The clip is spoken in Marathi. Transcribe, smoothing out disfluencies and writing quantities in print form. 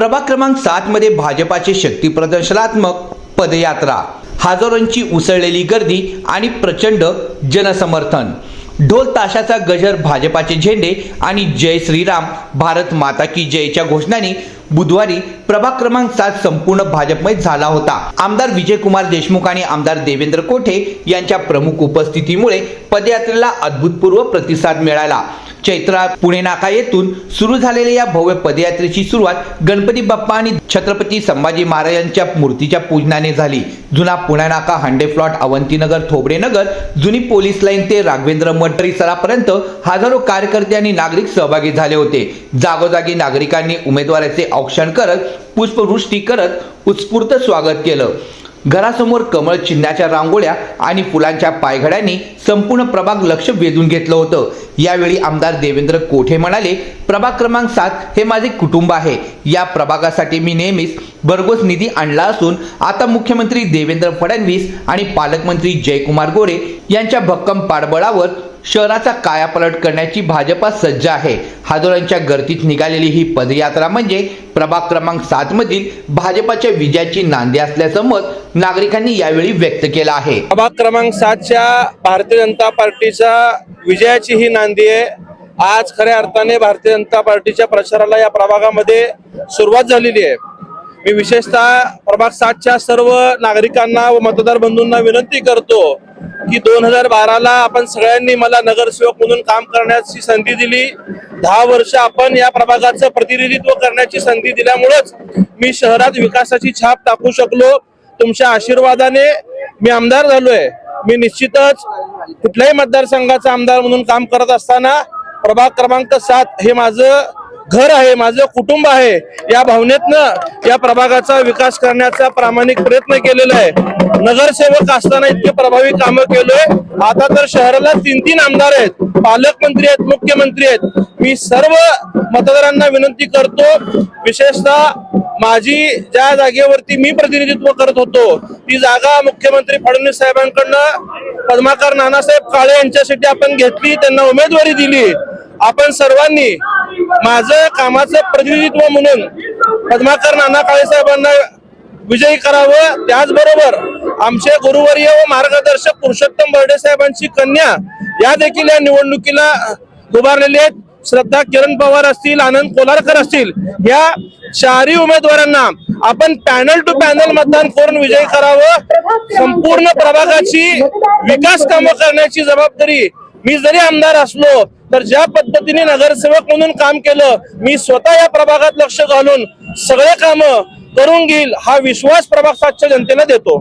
प्रभाग क्रमांक 7 मध्ये भाजपाचे शक्ती प्रदर्शनात्मक पदयात्रा, हजारोंची उसळलेली गर्दी आणि प्रचंड जनसमर्थन। ढोल ताशाचा गजर, भाजपाचे झेंडे आणि जय श्रीराम भारत माता की जयच्या घोषणांनी बुधवारी प्रभाग क्रमांक 7 संपूर्ण भाजपमय झाला होता। आमदार विजयकुमार देशमुख आणि आमदार देवेंद्र कोठे यांच्या प्रमुख उपस्थितीमुळे पदयात्रेला अभूतपूर्व प्रतिसाद मिळाला। चैत्रा पुणे नाका येथून सुरू झालेल्या या भव्य पदयात्रेची सुरुवात गणपती बाप्पा आणि छत्रपती संभाजी महाराजांच्या मूर्तीच्या पूजनाने झाली। जुना पुणे नाका, हंडे प्लॉट, अवंतीनगर, थोबडेनगर, जुनी पोलीस लाईन ते राघवेंद्र मठ परिसरापर्यंत हजारो कार्यकर्ते आणि नागरिक सहभागी झाले होते। जागोजागी नागरिकांनी उमेदवाराचे औक्षण करत, पुष्पवृष्टी करत उत्स्फूर्त स्वागत केलं। घरासमोर कमळ चिन्हाच्या रांगोळ्या आणि फुलांच्या पायघड्यांनी संपूर्ण प्रभाग लक्ष वेधून घेतलं होतं। यावेळी आमदार देवेंद्र कोठे म्हणाले, प्रभाग क्रमांक 7 हे माझे कुटुंब आहे। या प्रभागासाठी मी नेहमीच भरघोस निधी आणला असून आता मुख्यमंत्री देवेंद्र फडणवीस आणि पालकमंत्री जयकुमार गोरे यांच्या भक्कम पाठबळावर शहराचा कायापालट करण्याची भाजपा सज्ज आहे। हजारोंच्या गर्दीत निघालेली ही पदयात्रा म्हणजे प्रभाग क्रमांक 7 मधील भाजपाच्या विजयाची नांदी असल्याचं मत नागरिकांनी यावेळी व्यक्त केलं आहे। प्रभाग क्रमांक 7च्या भारतीय जनता पार्टीच्या विजयाची ही नांदी आहे। आज खऱ्या अर्थाने भारतीय जनता पार्टीच्या प्रचाराला या प्रभागामध्ये सुरुवात झालेली आहे। मी विशेषतः प्रभाग 7च्या सर्व नागरिकांना व मतदार बंधूंना विनंती करतो की 2012ला आपण सगळ्यांनी मला नगरसेवक म्हणून काम करण्याची संधी दिली। 10 वर्ष आपण या प्रभागाचं प्रतिनिधित्व करण्याची संधी दिल्यामुळेच मी शहरात विकासाची छाप टाकू शकलो। तुमच्या आशीर्वादाने मी आमदार झालोय। मी निश्चितच कुठल्याही मतदारसंघाचा आमदार म्हणून काम करत असताना प्रभाग क्रमांक 7 हे माझं घर आहे, माझं कुटुंब आहे। या भावनेतनं या प्रभागाचा विकास करण्याचा प्रामाणिक प्रयत्न केलेला आहे। नगरसेवक असताना इतके प्रभावी कामं केलोय। आता तर शहराला 3 आमदार आहेत, पालकमंत्री आहेत, मुख्यमंत्री आहेत। मी सर्व मतदारांना विनंती करतो, विशेषतः माझी ज्या जागेवरती मी प्रतिनिधित्व करत होतो ती जागा मुख्यमंत्री फडणवीस साहेबांकडनं पद्माकर नानासाहेब काळे यांच्यासाठी आपण घेतली, त्यांना उमेदवारी दिली। आपण सर्वांनी माझं कामाचं प्रतिनिधित्व म्हणून पद्माकर नाना काळे साहेबांना विजयी करावं। त्याचबरोबर आमचे गुरुवर्य व मार्गदर्शक पुरुषोत्तम बर्डे साहेबांची कन्या या देखील या निवडणुकीला उभारलेले आहेत। श्रद्धा किरण पवार असतील, आनंद कोलारकर असतील, या 4 उमेदवारांना आपण पॅनल टू पॅनल मतदान करून विजयी करावं। संपूर्ण प्रभागाची विकास कामं करण्याची जबाबदारी मी जरी आमदार असलो तर ज्या पद्धतीने नगरसेवक म्हणून काम केलं, मी स्वतः या प्रभागात लक्ष घालून सगळे कामं करून घेईल हा विश्वास प्रभाग 7च्या जनतेला देतो।